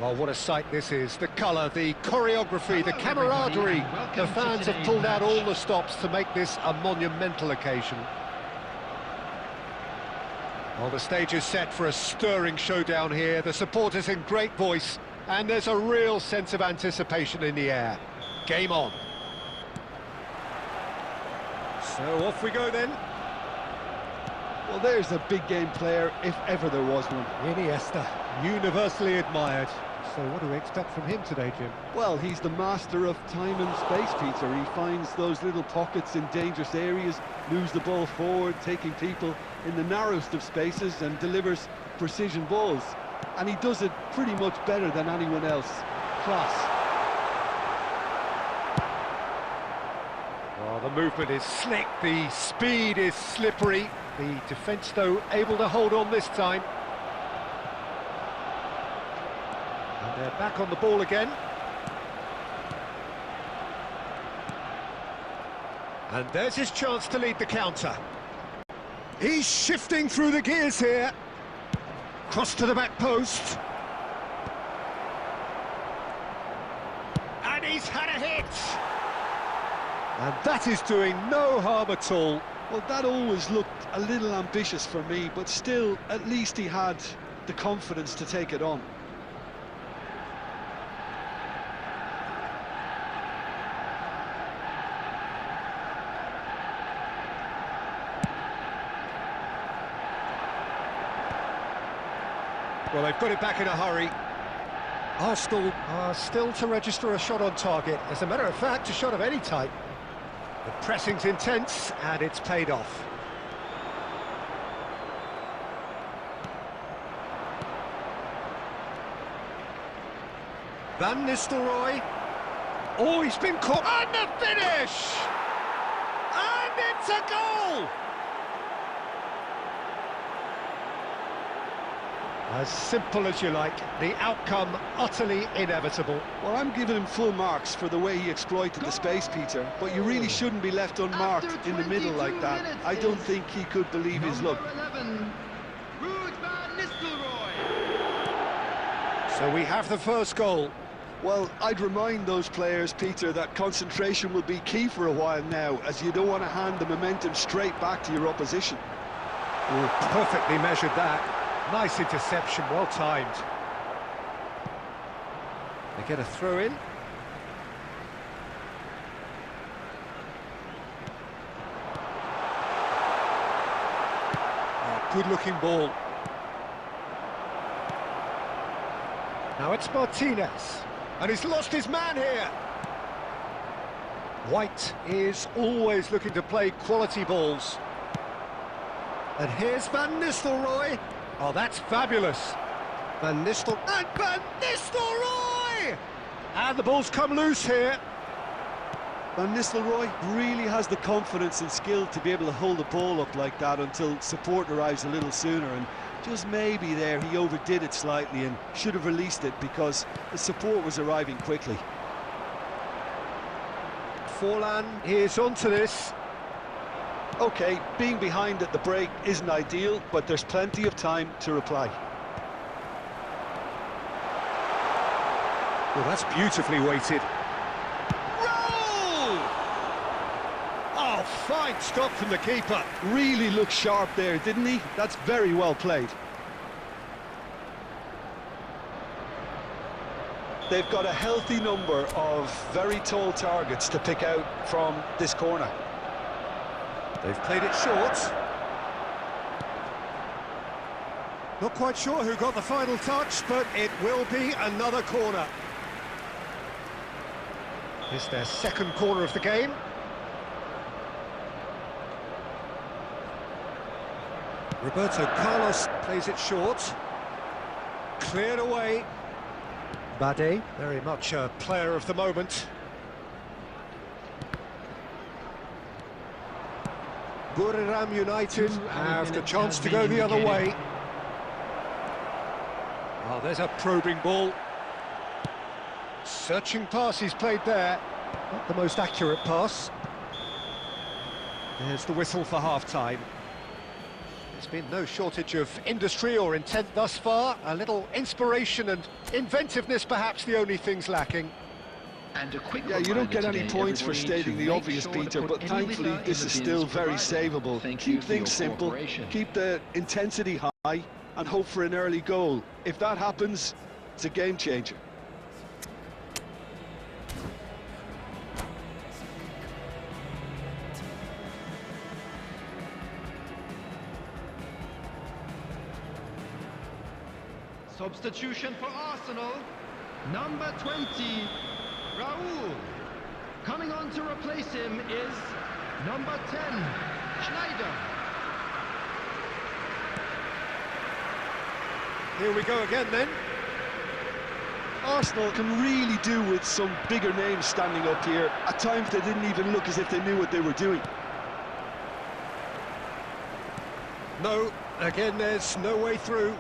Well, what a sight this is. The colour, the choreography, the camaraderie. The fans have pulled out all the stops to make this a monumental occasion. Well, the stage is set for a stirring showdown here. The supporters in great voice, and there's a real sense of anticipation in the air. Game on. So off we go then. Well, there's a big game player, if ever there was one. Iniesta, universally admired. So what do we expect from him today, Jim? Well, he's the master of time and space, Peter. He finds those little pockets in dangerous areas, moves the ball forward, taking people in the narrowest of spaces and delivers precision balls. And he does it pretty much better than anyone else. Class. Well, the movement is slick, the speed is slippery. The defence, though, able to hold on this time. And they're back on the ball again. And there's his chance to lead the counter. He's shifting through the gears here. Cross to the back post. And he's had a hit. And that is doing no harm at all. Well, that always looked a little ambitious for me, but still, at least he had the confidence to take it on. Well, they've got it back in a hurry. Arsenal are still to register a shot on target. As a matter of fact, a shot of any type. The pressing's intense, and it's paid off. Van Nistelrooy. Oh, he's been caught. And the finish! And it's a goal! As simple as you like, the outcome utterly inevitable. Well, I'm giving him full marks for the way he exploited the space, Peter, but you really shouldn't be left unmarked in the middle like that. I don't think he could believe his luck. So we have the first goal. Well, I'd remind those players, Peter, that concentration will be key for a while now, as you don't want to hand the momentum straight back to your opposition. Oh, perfectly measured that. Nice interception, well timed. They get a throw in. Oh, good looking ball. Now it's Martinez, and he's lost his man here. White is always looking to play quality balls. And here's Van Nistelrooy. Oh, that's fabulous. Van Nistelrooy. And Van Nistelrooy! And the ball's come loose here. Van Nistelrooy really has the confidence and skill to be able to hold the ball up like that until support arrives a little sooner, and just maybe there he overdid it slightly and should have released it because the support was arriving quickly. Forlan is onto this. OK, being behind at the break isn't ideal, but there's plenty of time to reply. Well, that's beautifully weighted. Roll! Oh, fine stop from the keeper. Really looked sharp there, didn't he? That's very well played. they've got a healthy number of very tall targets to pick out from this corner. They've played it short. Not quite sure who got the final touch, but it will be another corner. It's their second corner of the game. Roberto Carlos plays it short. Cleared away. Bade, very much a player of the moment. Buriram United have the chance to go the other way. Oh, there's a probing ball. Searching pass he's played there. Not the most accurate pass. There's the whistle for half-time. There's been no shortage of industry or intent thus far. A little inspiration and inventiveness, perhaps the only things lacking. And a quick You don't get any today, points for everybody, stating to the make obvious, sure to Peter, put but any thankfully liquor this in is the still bins very provided. savable. Thank you Keep for things your simple, cooperation. keep the intensity high, and hope for an early goal. If that happens, it's a game changer. Substitution for Arsenal, number 20, Raúl. Coming on to replace him is number 10, Schneider. Here we go again then. Arsenal can really do with some bigger names standing up here. At times they didn't even look as if they knew what they were doing. No, again there's no way through.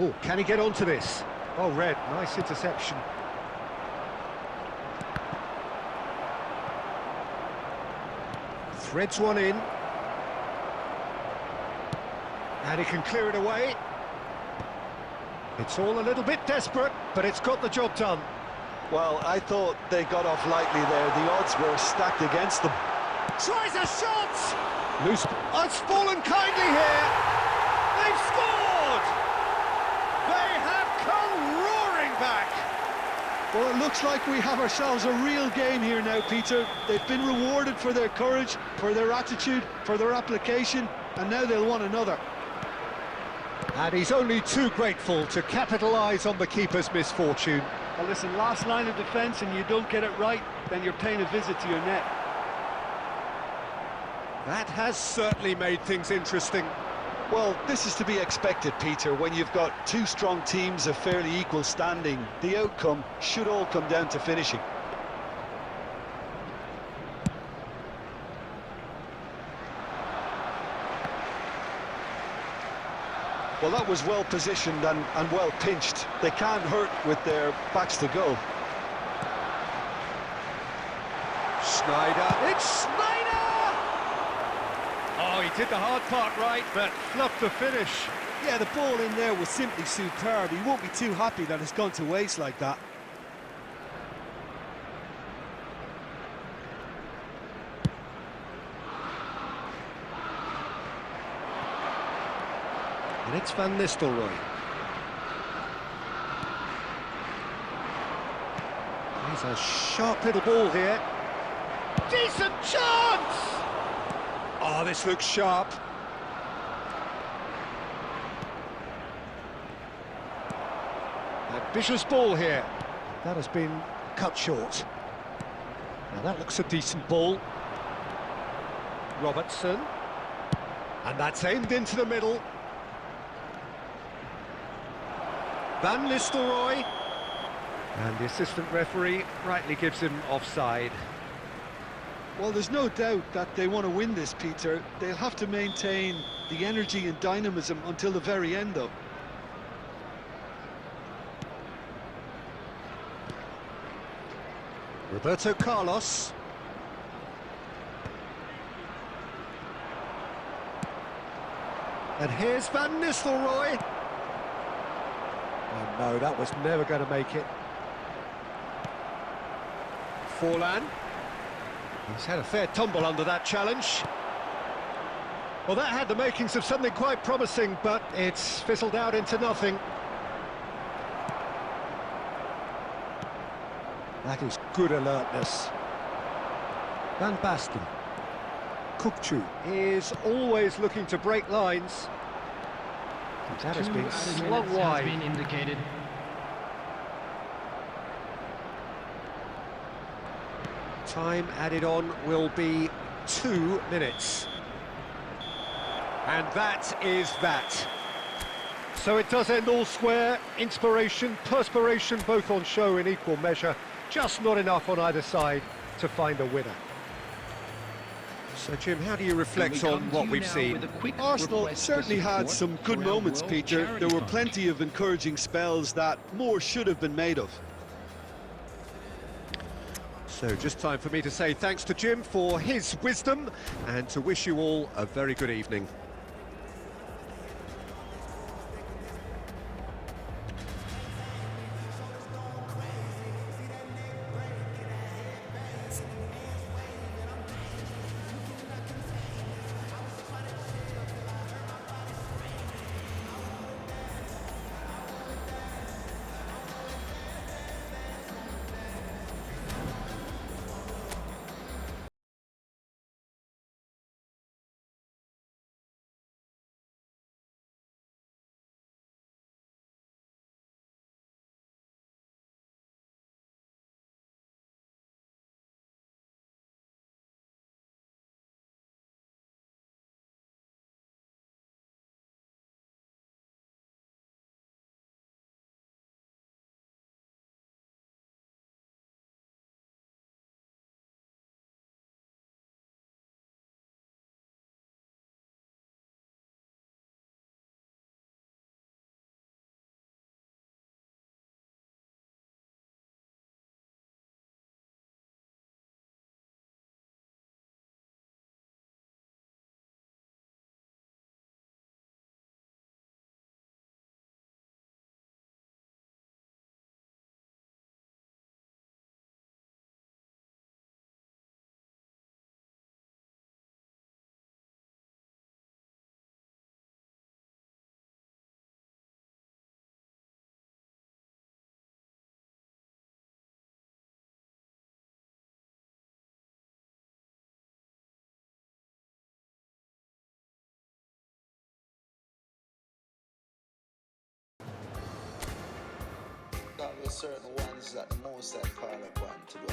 Oh, can he get onto this? Oh, Red, nice interception. Threads one in. And he can clear it away. It's all a little bit desperate, but it's got the job done. Well, I thought they got off lightly there. The odds were stacked against them. Tries a shot! Loose. Oh, it's fallen kindly here. They've scored! They have come roaring back. Well, it looks like we have ourselves a real game here now, Peter. They've been rewarded for their courage, for their attitude, for their application, and now they'll want another. And he's only too grateful to capitalise on the keeper's misfortune. Well, listen, last line of defence and you don't get it right, then you're paying a visit to your net. That has certainly made things interesting. Well, this is to be expected, Peter. When you've got two strong teams of fairly equal standing, the outcome should all come down to finishing. Well, that was well positioned and well pinched. They can't hurt with their backs to goal. Schneider. It's Schneider! Oh, he did the hard part right, but fluffed the finish. Yeah, the ball in there was simply superb. He won't be too happy that it's gone to waste like that. And it's Van Nistelrooy. He's a sharp little ball here. Decent chance! Oh, this looks sharp. Ambitious ball here. That has been cut short. Now that looks a decent ball. Robertson. And that's aimed into the middle. Van Nistelrooy. And the assistant referee rightly gives him offside. Well, there's no doubt that they want to win this, Peter. They'll have to maintain the energy and dynamism until the very end, though. Roberto Carlos. And here's Van Nistelrooy. Oh no, that was never going to make it. Forlan. He's had a fair tumble under that challenge. Well, that had the makings of something quite promising, but it's fizzled out into nothing. That is good alertness. Van Basten. Kukcu is always looking to break lines. That has been slung wide. Has been indicated. Time added on will be 2 minutes. And that is that. So it does end all square. Inspiration, perspiration, both on show in equal measure. Just not enough on either side to find a winner. So, Jim, how do you reflect on what we've seen? Arsenal certainly had some good moments, Peter. There were plenty of encouraging spells that more should have been made of. So just time for me to say thanks to Jim for his wisdom and to wish you all a very good evening. There were certain ones that most had called upon to do